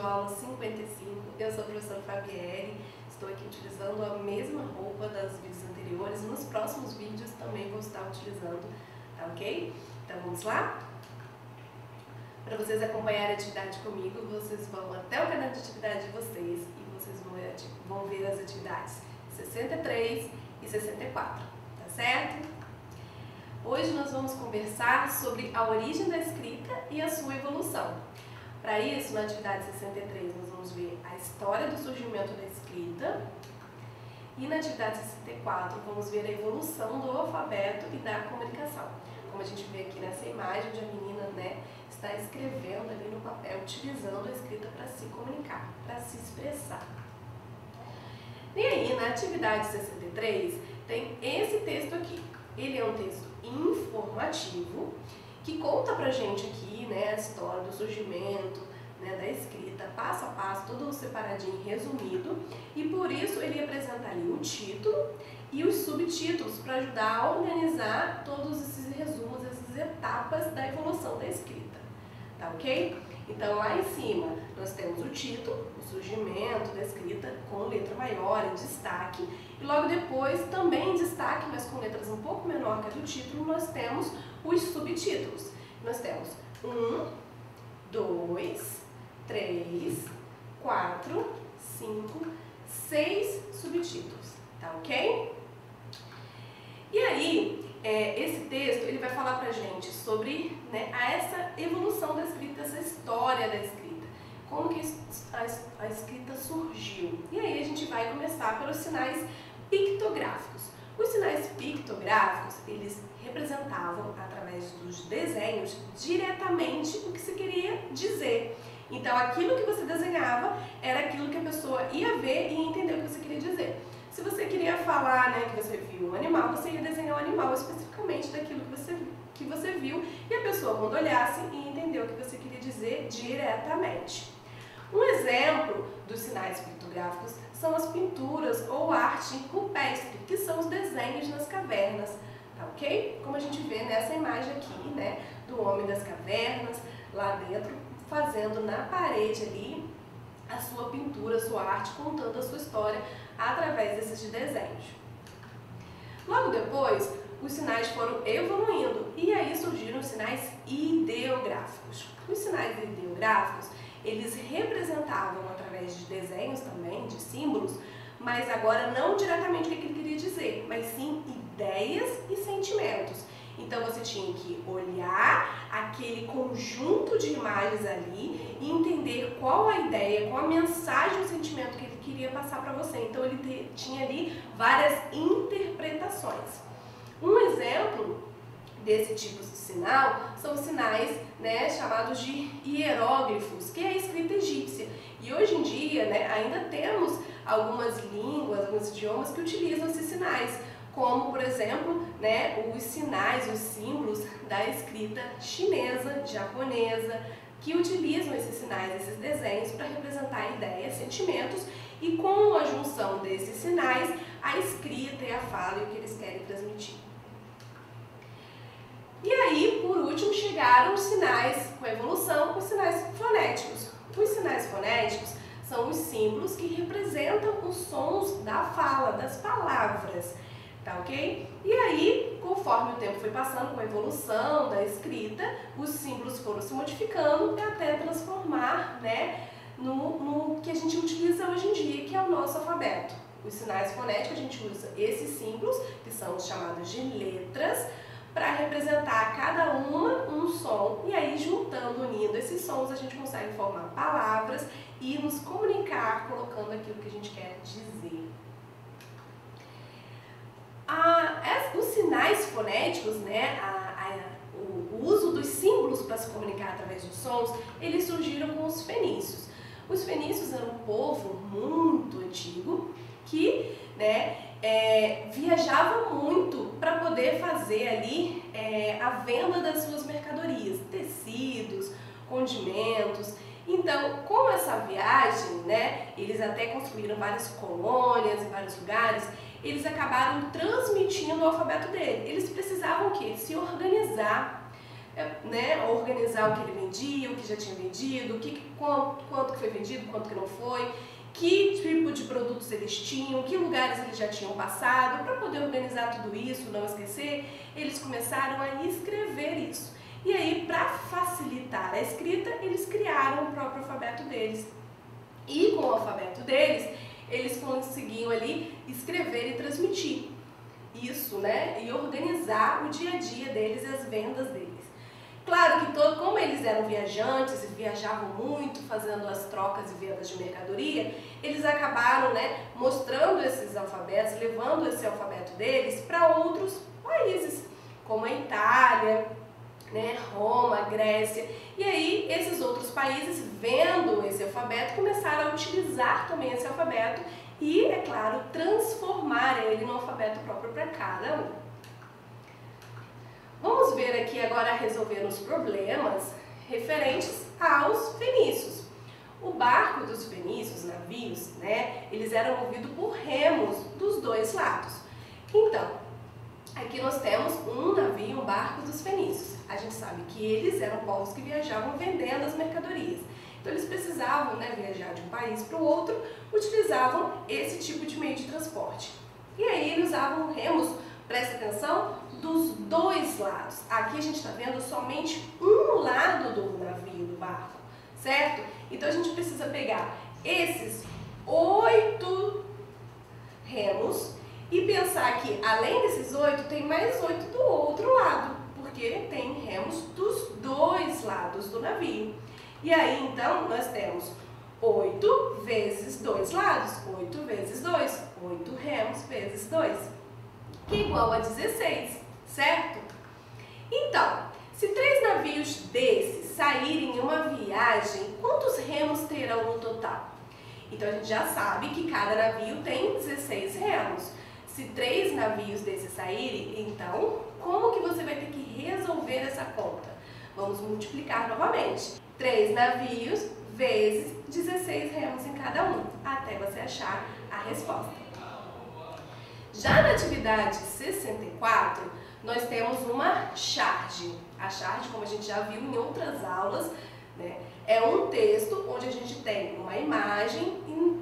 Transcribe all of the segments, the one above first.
aula 55, eu sou a professora Fabielle, estou aqui utilizando a mesma roupa das vídeos anteriores, nos próximos vídeos também vou estar utilizando, tá ok? Então vamos lá? Para vocês acompanharem a atividade comigo, vocês vão até o canal de atividade de vocês e vocês vão ver as atividades 63 e 64, tá certo? Hoje nós vamos conversar sobre a origem da escrita e a sua evolução. Para isso, na atividade 63, nós vamos ver a história do surgimento da escrita e na atividade 64, vamos ver a evolução do alfabeto e da comunicação. Como a gente vê aqui nessa imagem, onde a menina, está escrevendo ali no papel, utilizando a escrita para se comunicar, para se expressar. E aí, na atividade 63, tem esse texto aqui. Ele é um texto informativo que conta pra gente aqui, a história do surgimento, da escrita, passo a passo, tudo separadinho, resumido, e por isso ele apresenta ali o título e os subtítulos para ajudar a organizar todos esses resumos, essas etapas da evolução da escrita, tá ok? Então lá em cima nós temos o título, o surgimento da escrita com letra maior em destaque, e logo depois, também em destaque, mas com letras um pouco menor que a do título, nós temos os subtítulos. Nós temos 1, 2, 3, 4, 5, 6 subtítulos, tá ok? E aí, esse texto ele vai falar pra gente sobre essa evolução da escrita, essa história da escrita, como que a escrita surgiu. E aí a gente vai começar pelos sinais pictográficos. Os sinais pictográficos, eles representavam, através dos desenhos, diretamente o que se queria dizer. Então, aquilo que você desenhava era aquilo que a pessoa ia ver e entender o que você queria dizer. Se você queria falar que você viu um animal, você ia desenhar um animal especificamente daquilo que você viu, e a pessoa, quando olhasse, ia entender o que você queria dizer diretamente. Um exemplo dos sinais pictográficos são as pinturas ou arte rupestre, que são os desenhos nas cavernas, tá ok? Como a gente vê nessa imagem aqui, do homem das cavernas, lá dentro, fazendo na parede ali a sua pintura, a sua arte, contando a sua história através desses desenhos. Logo depois, os sinais foram evoluindo e aí surgiram os sinais ideográficos. Os sinais ideográficos, eles representavam através de desenhos também, de símbolos, mas agora não diretamente o que ele queria dizer, mas sim ideias e sentimentos. Então você tinha que olhar aquele conjunto de imagens ali e entender qual a ideia, qual a mensagem, o sentimento que ele queria passar para você. Então ele tinha ali várias interpretações. Um exemplo desse tipo de sinal são os sinais chamados de hieróglifos, que é a escrita egípcia. E hoje em dia ainda temos algumas línguas, alguns idiomas que utilizam esses sinais, como por exemplo os sinais, os símbolos da escrita chinesa, japonesa, que utilizam esses sinais, esses desenhos para representar ideias, sentimentos, e com a junção desses sinais, a escrita e a fala e o que eles querem transmitir. E aí, por último, chegaram os sinais, com a evolução, os sinais fonéticos. Os sinais fonéticos são os símbolos que representam os sons da fala, das palavras, tá ok? E aí, conforme o tempo foi passando, com a evolução da escrita, os símbolos foram se modificando até transformar no que a gente utiliza hoje em dia, que é o nosso alfabeto. Os sinais fonéticos, a gente usa esses símbolos, que são os chamados de letras, para representar cada uma um som, e aí juntando, unindo esses sons, a gente consegue formar palavras e nos comunicar colocando aquilo que a gente quer dizer. Os sinais fonéticos, o uso dos símbolos para se comunicar através dos sons, eles surgiram com os fenícios. Os fenícios eram um povo muito antigo que viajava muito para poder fazer ali a venda das suas mercadorias, tecidos, condimentos. Então, com essa viagem, eles até construíram várias colônias em vários lugares, eles acabaram transmitindo o alfabeto dele. Eles precisavam o quê? Se organizar, né, organizar o que ele vendia, o que já tinha vendido, quanto que foi vendido, quanto que não foi, que tipo de produtos eles tinham, que lugares eles já tinham passado. Para poder organizar tudo isso, não esquecer, eles começaram a escrever isso. E aí, para facilitar a escrita, eles criaram o próprio alfabeto deles. E com o alfabeto deles, eles conseguiam ali escrever e transmitir isso, né? E organizar o dia a dia deles e as vendas deles. Claro que como eles eram viajantes e viajavam muito, fazendo as trocas e vendas de mercadoria, eles acabaram, né, mostrando esses alfabetos, levando esse alfabeto deles para outros países, como a Itália, né, Roma, Grécia. E aí esses outros países, vendo esse alfabeto, começaram a utilizar também esse alfabeto e, é claro, transformar ele no alfabeto próprio para cada um. Vamos ver aqui agora resolver os problemas referentes aos fenícios. O barco dos fenícios, navios, né, eles eram movidos por remos dos dois lados. Então, aqui nós temos um navio, um barco dos fenícios. A gente sabe que eles eram povos que viajavam vendendo as mercadorias. Então eles precisavam, né, viajar de um país para o outro, utilizavam esse tipo de meio de transporte. E aí eles usavam remos, presta atenção, dos dois lados. Aqui a gente está vendo somente um lado do navio, do barco, certo? Então a gente precisa pegar esses 8 remos e pensar que, além desses 8, tem mais 8 do outro lado, porque tem remos dos dois lados do navio. E aí, então, nós temos 8 vezes 2 lados, 8 vezes 2, 8 remos vezes 2, que é igual a 16, certo? Então, se 3 navios desses saírem em uma viagem, quantos remos terão no total? Então, a gente já sabe que cada navio tem 16 remos. Se 3 navios desses saírem, então, como que você vai ter que resolver essa conta? Vamos multiplicar novamente. 3 navios vezes 16 remos em cada um, até você achar a resposta. Já na atividade 64, nós temos uma charge. A charge, como a gente já viu em outras aulas, né, é um texto onde a gente tem uma imagem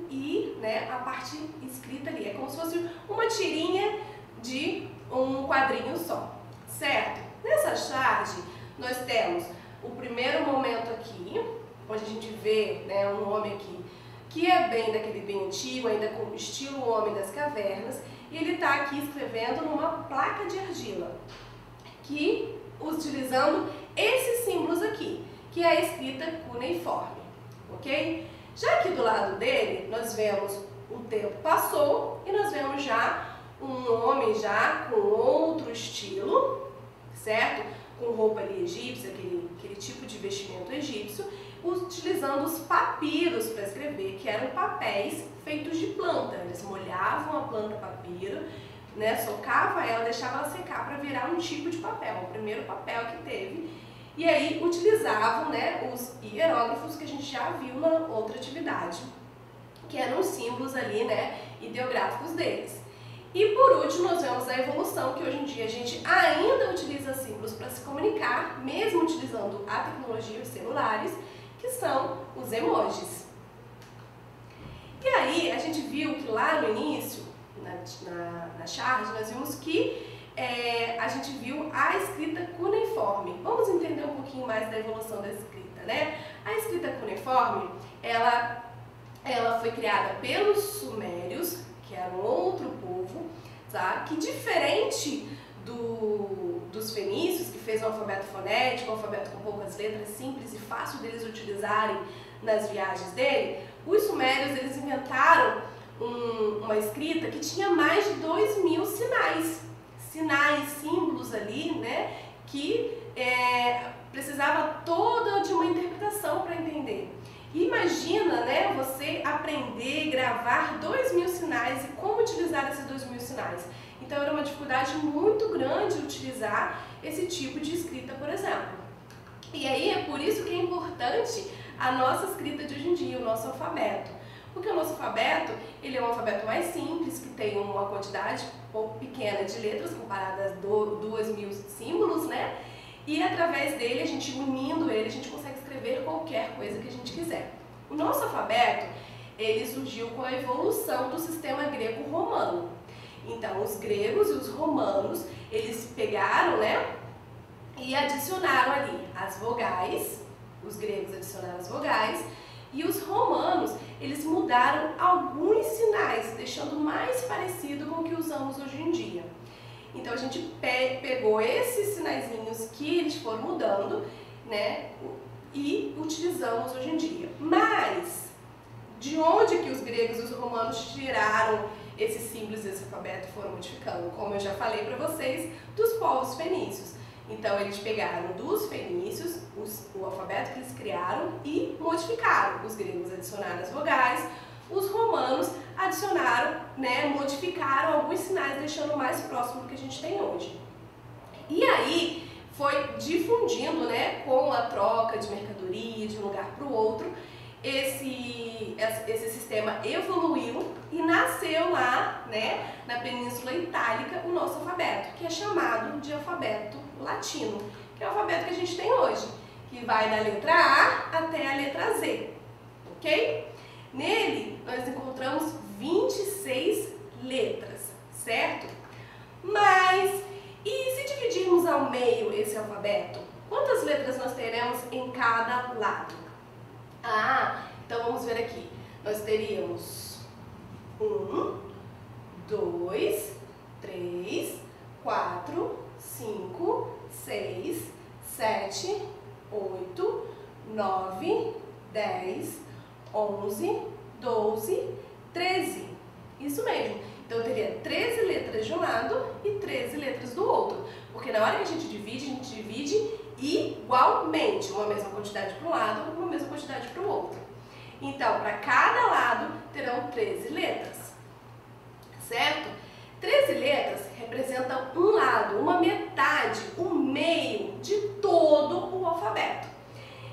e né, a parte escrita ali. É como se fosse uma tirinha de um quadrinho só, certo? Nessa charge, nós temos o primeiro momento aqui, onde a gente vê, né, um homem aqui, que é bem daquele bem antigo, ainda com o estilo Homem das Cavernas, e ele está aqui escrevendo numa placa de argila, que utilizando esses símbolos aqui, que é a escrita cuneiforme, ok? Já aqui do lado dele, nós vemos o tempo passou e nós vemos já um homem já com outro estilo, certo? Com roupa ali egípcia, aquele tipo de vestimento egípcio, utilizando os papiros para escrever, que eram papéis feitos de planta. Eles molhavam a planta papiro, né, socavam ela, deixavam ela secar para virar um tipo de papel, o primeiro papel que teve. E aí utilizavam, né, os hieróglifos que a gente já viu na outra atividade, que eram os símbolos ali, né, ideográficos deles. E por último, nós vemos a evolução, que hoje em dia a gente ainda utiliza símbolos para se comunicar, mesmo utilizando a tecnologia, os celulares, que são os emojis. E aí, a gente viu que lá no início, na charge, nós vimos que a gente viu a escrita cuneiforme. Vamos entender um pouquinho mais da evolução da escrita, né? A escrita cuneiforme, ela foi criada pelos sumérios, que era um outro povo, tá? Que diferente dos fenícios, que fez um alfabeto fonético, um alfabeto com poucas letras, simples e fácil deles utilizarem nas viagens dele, os sumérios eles inventaram uma escrita que tinha mais de 2.000 sinais, símbolos ali, né? Que precisava toda de uma interpretação para entender. Imagina, né, você aprender e gravar 2.000 sinais e como utilizar esses 2.000 sinais. Então era uma dificuldade muito grande utilizar esse tipo de escrita, por exemplo. E aí é por isso que é importante a nossa escrita de hoje em dia, o nosso alfabeto. Porque o nosso alfabeto, ele é um alfabeto mais simples, que tem uma quantidade pouco pequena de letras, comparadas a 2.000 símbolos, né? e através dele, a gente unindo ele, a gente consegue escrever qualquer coisa que a gente quiser. O nosso alfabeto, ele surgiu com a evolução do sistema grego-romano. Então, os gregos e os romanos, eles pegaram, né, e adicionaram ali as vogais, os gregos adicionaram as vogais, e os romanos, eles mudaram alguns sinais, deixando mais parecido com o que usamos hoje em dia. Então, a gente pegou esses sinaizinhos que eles foram mudando, né, e utilizamos hoje em dia. Mas, de onde que os gregos e os romanos tiraram esses símbolos desse alfabeto e foram modificando? Como eu já falei para vocês, dos povos fenícios. Então, eles pegaram dos fenícios o alfabeto que eles criaram e modificaram. Os gregos adicionaram as vogais, os romanos adicionaram, né, modificaram alguns sinais, deixando mais próximo do que a gente tem hoje. E aí, foi difundindo, né, com a troca de mercadoria de um lugar para o outro, esse sistema evoluiu e nasceu lá, né, na Península Itálica, o nosso alfabeto, que é chamado de alfabeto latino, que é o alfabeto que a gente tem hoje, que vai da letra A até a letra Z, ok? Nele, nós encontramos 26 letras, certo? Mas, e se dividirmos ao meio esse alfabeto, quantas letras nós teremos em cada lado? Então vamos ver aqui. Nós teríamos 1, 2, 3, 4, 5, 6, 7, 8, 9, 10, 11, 12, 13. Isso mesmo. Então eu teria 13 letras de um lado e 13 letras do outro. Porque na hora que a gente divide igualmente. Uma mesma quantidade para um lado, uma mesma quantidade para o outro. Então, para cada lado terão 13 letras. Certo? 13 letras representam um lado, uma metade, o meio de todo o alfabeto.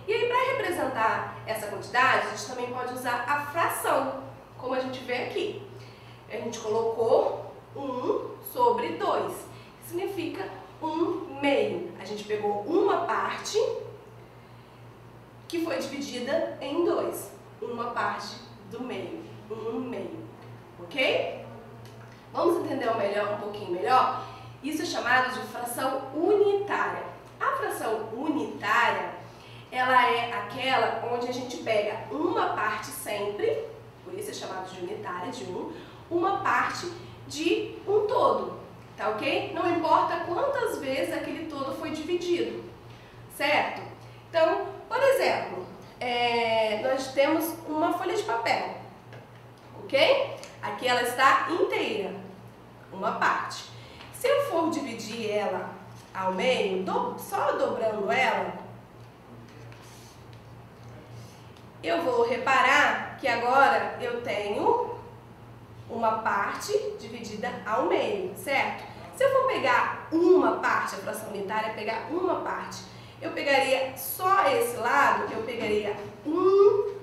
E aí, para representar essa quantidade, a gente também pode usar a fração, como a gente vê aqui. A gente colocou 1 sobre 2, que significa 1 meio. A gente pegou uma parte que foi dividida em 2. Uma parte do meio, 1 meio. Ok? Vamos entender um pouquinho melhor? Isso é chamado de fração unitária. A fração unitária, ela é aquela onde a gente pega uma parte sempre, por isso é chamado de unitária, de 1, uma parte de um todo, tá ok? Não importa quantas vezes aquele todo foi dividido, certo? Então, por exemplo, nós temos uma folha de papel, ok? Aqui ela está inteira, uma parte. Se eu for dividir ela ao meio, só dobrando ela, eu vou reparar que agora eu tenho uma parte dividida ao meio, certo? Se eu for pegar uma parte, a fração unitária, pegar uma parte, eu pegaria só esse lado, eu pegaria 1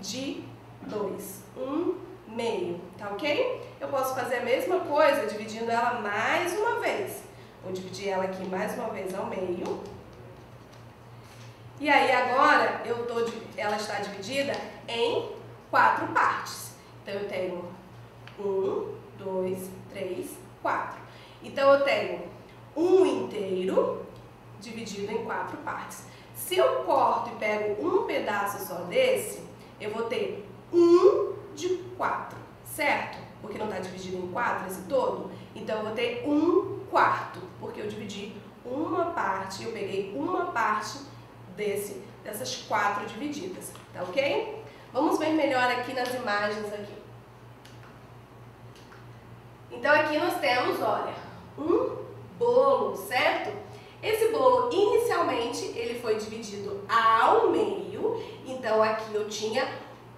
de 2, 1 meio, tá ok? Eu posso fazer a mesma coisa dividindo ela mais uma vez. Vou dividir ela aqui mais uma vez ao meio. E aí agora ela está dividida em 4 partes. Então eu tenho 1, 2, 3, 4. Então eu tenho 1 inteiro dividido em 4 partes. Se eu corto e pego um pedaço só desse, eu vou ter 1 de 4, certo? Porque não está dividido em 4 esse todo. Então eu vou ter 1/4, porque eu dividi uma parte, eu peguei uma parte dessas 4 divididas, tá ok? Vamos ver melhor aqui nas imagens aqui. Então aqui nós temos, olha, um bolo, certo? Esse bolo, inicialmente, ele foi dividido ao meio, então aqui eu tinha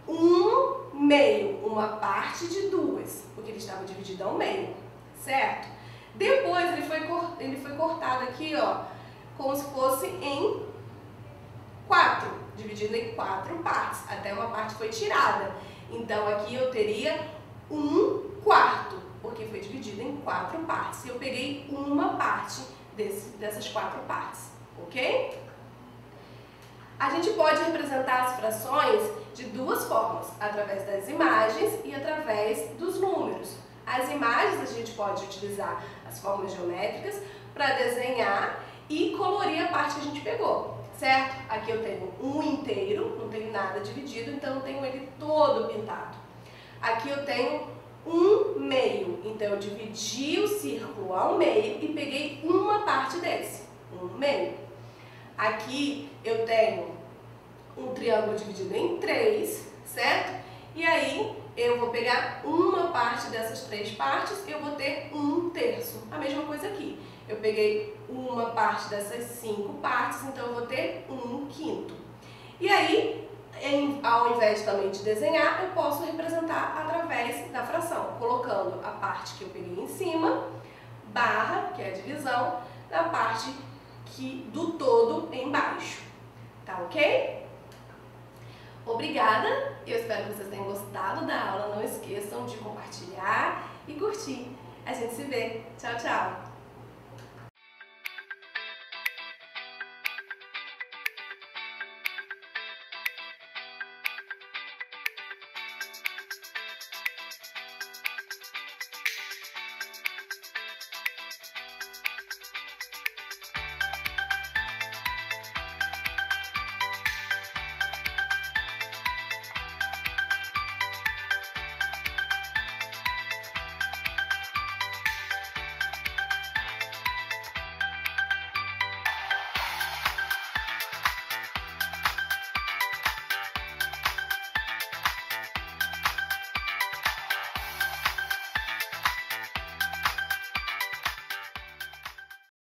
1 meio, uma parte de 2, porque ele estava dividido ao meio, certo? Depois ele foi cortado aqui, ó, como se fosse em 4, dividido em 4 partes, até uma parte foi tirada. Então aqui eu teria 1/4, porque foi dividido em 4 partes. Eu peguei uma parte dessas 4 partes, ok? A gente pode representar as frações de duas formas, através das imagens e através dos números. As imagens a gente pode utilizar as formas geométricas para desenhar e colorir a parte que a gente pegou, certo? Aqui eu tenho um inteiro, não tenho nada dividido, então eu tenho ele todo pintado. Aqui eu tenho um meio, então eu dividi o círculo ao meio e peguei uma parte desse, um meio. Aqui eu tenho um triângulo dividido em 3, certo? E aí eu vou pegar uma parte dessas 3 partes e eu vou ter 1/3. A mesma coisa aqui. Eu peguei uma parte dessas 5 partes, então eu vou ter 1/5. E aí, ao invés também de desenhar, eu posso representar através da fração, colocando a parte que eu peguei em cima, barra, que é a divisão, da parte do todo embaixo. Tá ok? Obrigada, eu espero que vocês tenham gostado da aula. Não esqueçam de compartilhar e curtir. A gente se vê. Tchau, tchau!